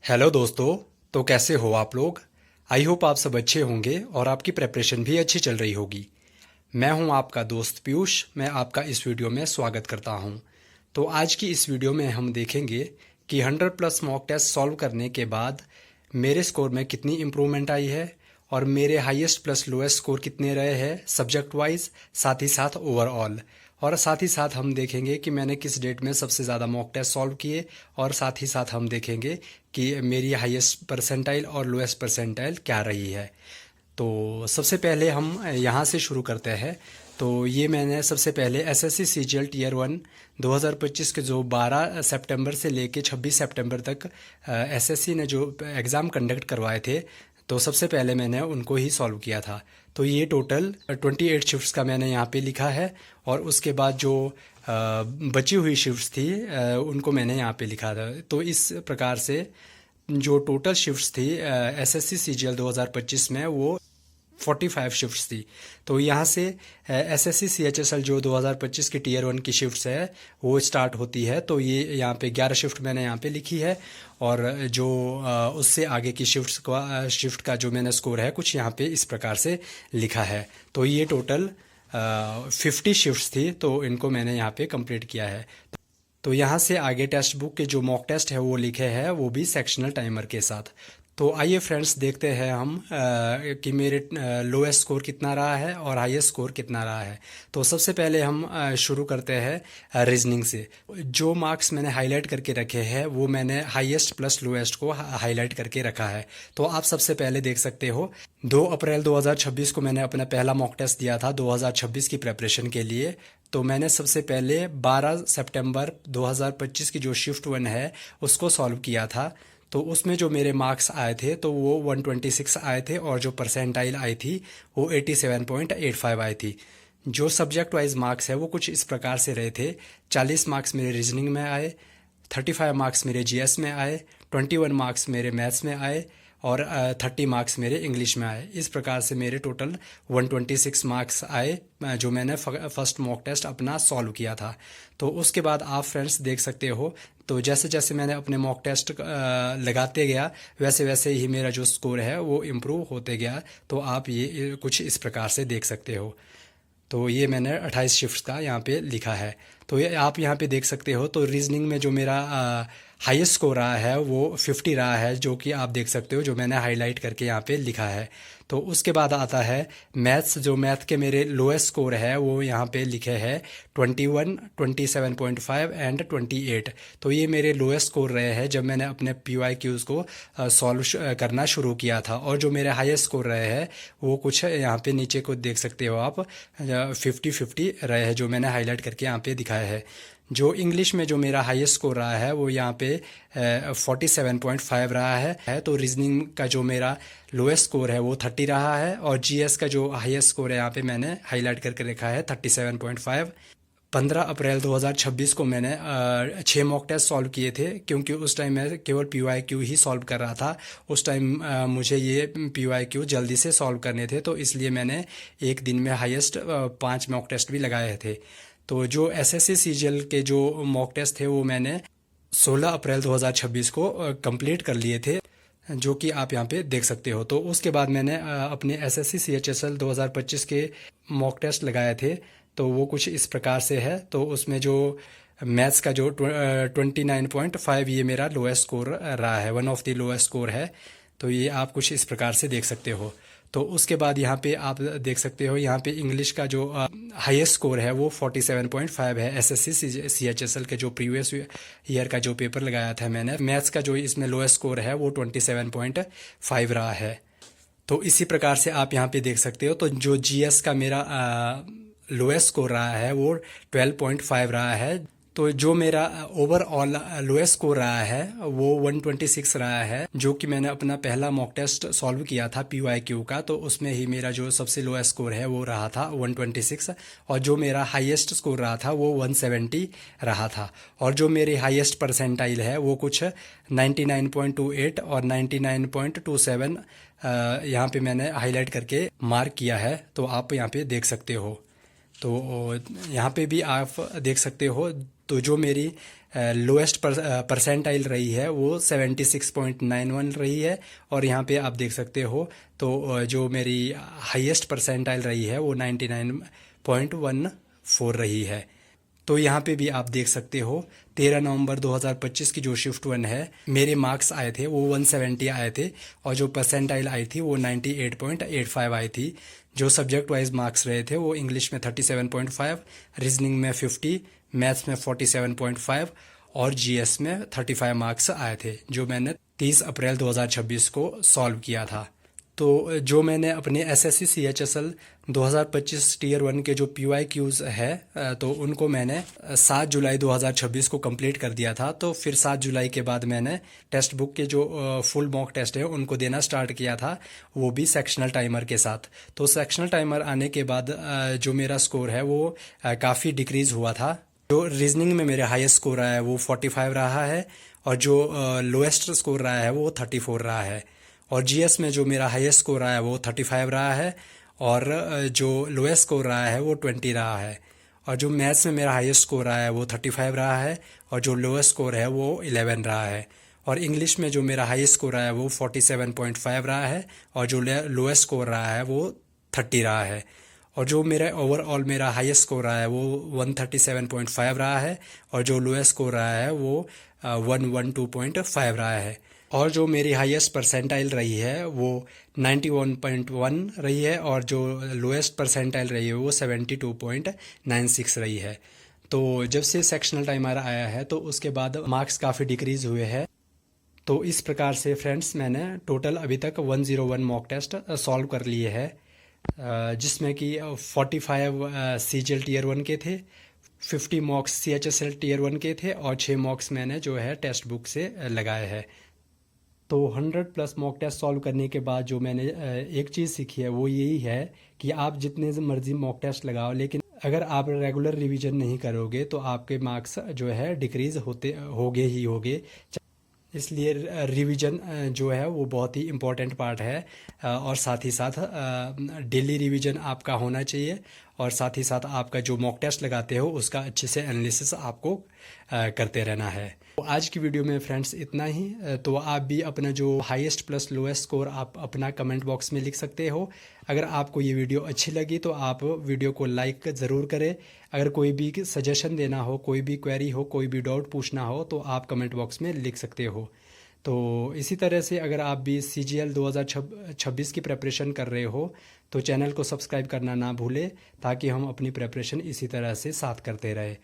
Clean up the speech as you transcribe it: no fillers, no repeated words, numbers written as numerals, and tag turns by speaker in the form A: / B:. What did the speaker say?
A: Hello दोस्तों। तो कैसे हो आप लोग? आई होप आप सब अच्छे होंगे और आपकी प्रेपरेशन भी अच्छी चल रही होगी। मैं हूं आपका दोस्त पीयूष। मैं आपका इस वीडियो में स्वागत करता हूं। तो आज की इस वीडियो में हम देखेंगे कि 100 प्लस मॉक टेस्ट सॉल्व करने के बाद मेरे स्कोर में कितनी इम्प्रूवमेंट आई है और मेरे हाईएस्ट प्लस लोएस्ट स्कोर कितने रहे हैं सब्जेक्ट वाइज, साथ ही साथ ओवरऑल। और साथ ही साथ हम देखेंगे कि मैंने किस डेट में सबसे ज़्यादा मॉक टेस्ट सॉल्व किए, और साथ ही साथ हम देखेंगे कि मेरी हाईएस्ट परसेंटाइल और लोएस्ट परसेंटाइल क्या रही है। तो सबसे पहले हम यहाँ से शुरू करते हैं। तो ये मैंने सबसे पहले एसएससी सीजीएल टीयर 1 2025 के जो 12 सितंबर से लेके 26 सितंबर तक एसएससी ने जो एग्ज़ाम कंडक्ट करवाए थे, तो सबसे पहले मैंने उनको ही सॉल्व किया था। तो ये टोटल 28 शिफ्ट्स का मैंने यहाँ पे लिखा है, और उसके बाद जो बची हुई शिफ्ट्स थी उनको मैंने यहाँ पे लिखा था। तो इस प्रकार से जो टोटल शिफ्ट्स थी एसएससी सीजीएल 2025 में, वो 45 शिफ्ट्स थी। तो यहाँ से एसएससी सीएचएसएल जो 2025 की टीयर 1 की शिफ्ट्स है वो स्टार्ट होती है। तो ये यहाँ पे 11 शिफ्ट मैंने यहाँ पे लिखी है, और जो उससे आगे की शिफ्ट का जो मैंने स्कोर है कुछ यहाँ पे इस प्रकार से लिखा है। तो ये टोटल 50 शिफ्ट्स थी, तो इनको मैंने यहाँ पे कंप्लीट किया है। तो यहाँ से आगे टेक्स्ट बुक के जो मॉक टेस्ट है वो लिखे हैं, वो भी सेक्शनल टाइमर के साथ। तो आइए फ्रेंड्स, देखते हैं हम कि मेरे लोएस्ट स्कोर कितना रहा है और हाईएस्ट स्कोर कितना रहा है। तो सबसे पहले हम शुरू करते हैं रीजनिंग से। जो मार्क्स मैंने हाईलाइट करके रखे हैं वो मैंने हाईएस्ट प्लस लोएस्ट को हाईलाइट करके रखा है। तो आप सबसे पहले देख सकते हो 2 अप्रैल 2026 को मैंने अपना पहला मॉक टेस्ट दिया था 2026 की प्रेपरेशन के लिए। तो मैंने सबसे पहले 12 सितंबर 2025 की जो शिफ्ट 1 है उसको सॉल्व किया था। तो उसमें जो मेरे मार्क्स आए थे तो वो 126 आए थे, और जो परसेंटाइल आई थी वो 87.85 आई थी। जो सब्जेक्ट वाइज मार्क्स है वो कुछ इस प्रकार से रहे थे। 40 मार्क्स मेरे रीजनिंग में आए, 35 मार्क्स मेरे जीएस में आए, 21 मार्क्स मेरे मैथ्स में आए, और 30 मार्क्स मेरे इंग्लिश में आए। इस प्रकार से मेरे टोटल 126 मार्क्स आए जो मैंने फर्स्ट मॉक टेस्ट अपना सॉल्व किया था। तो उसके बाद आप फ्रेंड्स देख सकते हो, तो जैसे जैसे मैंने अपने मॉक टेस्ट लगाते गया वैसे वैसे ही मेरा जो स्कोर है वो इम्प्रूव होते गया। तो आप ये कुछ इस प्रकार से देख सकते हो। तो ये मैंने 28 शिफ्ट्स का यहाँ पे लिखा है। तो ये आप यहाँ पे देख सकते हो। तो रीजनिंग में जो मेरा हाईएस्ट स्कोर रहा है वो 50 रहा है, जो कि आप देख सकते हो, जो मैंने हाईलाइट करके यहाँ पे लिखा है। तो उसके बाद आता है मैथ्स। जो मैथ के मेरे लोएस्ट स्कोर है वो यहाँ पे लिखे हैं 21, 27.5 एंड 28। तो ये मेरे लोएस्ट स्कोर रहे हैं जब मैंने अपने PYQs को सॉल्व करना शुरू किया था। और जो मेरे हाईएस्ट स्कोर रहे हैं वो कुछ यहाँ पे नीचे को देख सकते हो आप, 50-50 रहे हैं, जो मैंने हाईलाइट करके यहाँ पे दिखाया है। जो इंग्लिश में जो मेरा हाईएस्ट स्कोर रहा है वो यहाँ पे 47.5 रहा है। तो रीजनिंग का जो मेरा लोएस्ट स्कोर है वो 30 रहा है, और जीएस का जो हाईएस्ट स्कोर है यहाँ पे मैंने हाईलाइट करके रखा है 37.5। 15 अप्रैल 2026 को मैंने 6 मॉक टेस्ट सॉल्व किए थे, क्योंकि उस टाइम मैं केवल PYQ ही सॉल्व कर रहा था। उस टाइम मुझे ये PYQ जल्दी से सॉल्व करने थे, तो इसलिए मैंने एक दिन में हाईएस्ट 5 मॉक टेस्ट भी लगाए थे। तो जो एसएससी सीजीएल के जो मॉक टेस्ट थे वो मैंने 16 अप्रैल 2026 को कंप्लीट कर लिए थे, जो कि आप यहाँ पे देख सकते हो। तो उसके बाद मैंने अपने एसएससी सीएचएसएल 2025 के मॉक टेस्ट लगाए थे। तो वो कुछ इस प्रकार से है। तो उसमें जो मैथ्स का जो 29.5 ये मेरा लोएस्ट स्कोर रहा है, one of the lowest score है। तो ये आप कुछ इस प्रकार से देख सकते हो। तो उसके बाद यहाँ पे आप देख सकते हो, यहाँ पे इंग्लिश का जो हाईएस्ट स्कोर है वो 47.5 है एसएससी सीएचएसएल के जो प्रीवियस ईयर का जो पेपर लगाया था मैंने। मैथ्स का जो इसमें लोएस्ट स्कोर है वो 27.5 रहा है। तो इसी प्रकार से आप यहाँ पे देख सकते हो। तो जो जीएस का मेरा लोएस्ट स्कोर रहा है वो 12.5 रहा है। तो जो मेरा ओवरऑल लोएस्ट स्कोर रहा है वो 126 रहा है, जो कि मैंने अपना पहला मॉक टेस्ट सॉल्व किया था PYQ का। तो उसमें ही मेरा जो सबसे लोएस्ट स्कोर है वो रहा था 126, और जो मेरा हाईएस्ट स्कोर रहा था वो 170 रहा था। और जो मेरी हाईएस्ट परसेंटाइल है वो कुछ 99.28 और 99.27 यहाँ पे मैंने हाईलाइट करके मार्क किया है। तो आप यहाँ पे देख सकते हो। तो यहाँ पे भी आप देख सकते हो। तो जो मेरी लोएस्ट परसेंटाइल रही है वो 76.91 रही है। और यहाँ पे आप देख सकते हो तो जो मेरी हाईएस्ट परसेंटाइल रही है वो 99.14 रही है। तो यहाँ पे भी आप देख सकते हो 13 नवंबर 2025 की जो शिफ्ट 1 है, मेरे मार्क्स आए थे वो 170 आए थे और जो परसेंटाइल आई थी वो 98.85 आई थी। जो सब्जेक्ट वाइज मार्क्स रहे थे वो इंग्लिश में 37.5, रीजनिंग में 50, मैथ्स में 47.5 और जीएस में 35 मार्क्स आए थे, जो मैंने 30 अप्रैल 2026 को सॉल्व किया था। तो जो मैंने अपने एसएससी सीएचएसएल 2025 टीयर 1 के जो पीवाईक्यूज है तो उनको मैंने 7 जुलाई 2026 को कंप्लीट कर दिया था। तो फिर 7 जुलाई के बाद मैंने टेक्स्ट बुक के जो फुल मॉक टेस्ट है उनको देना स्टार्ट किया था, वो भी सेक्शनल टाइमर के साथ। तो सेक्शनल टाइमर आने के बाद जो मेरा स्कोर है वो काफ़ी डिक्रीज़ हुआ था। जो रीजनिंग में मेरा हाईएस्ट स्कोर रहा है वो 45 रहा है और जो लोएस्ट स्कोर रहा है वो 34 रहा है। और जीएस में जो मेरा हाईएस्ट स्कोर रहा है वो 35 रहा है और जो लोएस्ट स्कोर रहा है वो 20 रहा है। और जो मैथ्स में मेरा हाईएस्ट स्कोर रहा है वो 35 रहा है और जो लोएस्ट स्कोर है वो 11 रहा है। और इंग्लिश में जो मेरा हाईएस्ट स्कोर रहा है वो 47.5 रहा है और जो लोएस्ट स्कोर रहा है वो 30 रहा है। और जो मेरा ओवरऑल मेरा हाईएस्ट स्कोर रहा है वो 137.5 रहा है और जो लोएस्ट स्कोर रहा है वो 112.5 रहा है। और जो मेरी हाईएस्ट परसेंटाइल रही है वो 91.1 रही है और जो लोएस्ट परसेंटाइल रही है वो 72.96 रही है। तो जब से सेक्शनल टाइमर आया है तो उसके बाद मार्क्स काफ़ी डिक्रीज़ हुए हैं। तो इस प्रकार से फ्रेंड्स मैंने टोटल अभी तक 101 मॉक टेस्ट सॉल्व कर लिए हैं, जिसमें कि 45 सीजीएल टीयर 1 के थे, 50 मॉक्स सीएचएसएल टीयर 1 के थे और 6 मॉक्स मैंने जो है टेक्स्ट बुक से लगाए हैं। तो 100+ मॉक टेस्ट सॉल्व करने के बाद जो मैंने एक चीज़ सीखी है वो यही है कि आप जितने मर्जी मॉक टेस्ट लगाओ, लेकिन अगर आप रेगुलर रिवीजन नहीं करोगे तो आपके मार्क्स जो है डिक्रीज़ होगे ही होगे। इसलिए रिवीजन जो है वो बहुत ही इम्पोर्टेंट पार्ट है और साथ ही साथ डेली रिवीजन आपका होना चाहिए और साथ ही साथ आपका जो मॉक टेस्ट लगाते हो उसका अच्छे से एनालिसिस आपको करते रहना है। तो आज की वीडियो में फ्रेंड्स इतना ही। तो आप भी अपना जो हाईएस्ट प्लस लोएस्ट स्कोर आप अपना कमेंट बॉक्स में लिख सकते हो। अगर आपको ये वीडियो अच्छी लगी तो आप वीडियो को लाइक ज़रूर करें। अगर कोई भी सजेशन देना हो, कोई भी क्वेरी हो, कोई भी डाउट पूछना हो तो आप कमेंट बॉक्स में लिख सकते हो। तो इसी तरह से अगर आप भी सीजीएल 2026 की प्रेपरेशन कर रहे हो तो चैनल को सब्सक्राइब करना ना भूलें, ताकि हम अपनी प्रेपरेशन इसी तरह से साथ करते रहें।